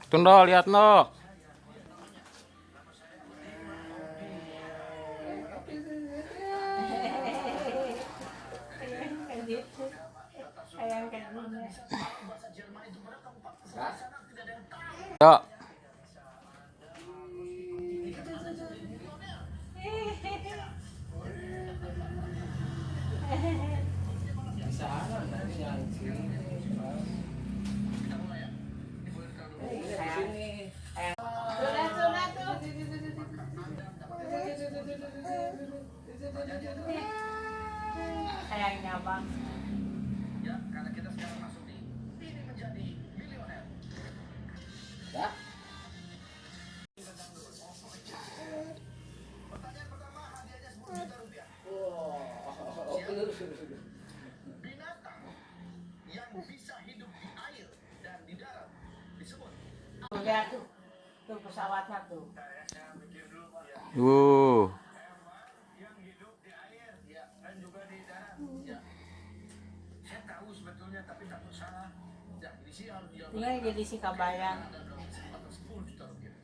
Tuh lihat no. Yo. Sayangnya bang. Ya, karena kita sekarang masuk di ini menjadi milioner. Ya. Pertanyaan pertama hadiahnya 10 juta rupiah. Binatang yang bisa hidup di air dan di darat disebut. Lihat tuh pesawatnya tuh. Saya mikir dulu Pak ya. Yang hidup di air ya dan juga di darat. Ya. Saya tahu sebetulnya tapi takut salah. Ya, ini sih harus dijawab. Tinggal jadi si kabayang. Ada dalam kesempatan 10 juta rupiah.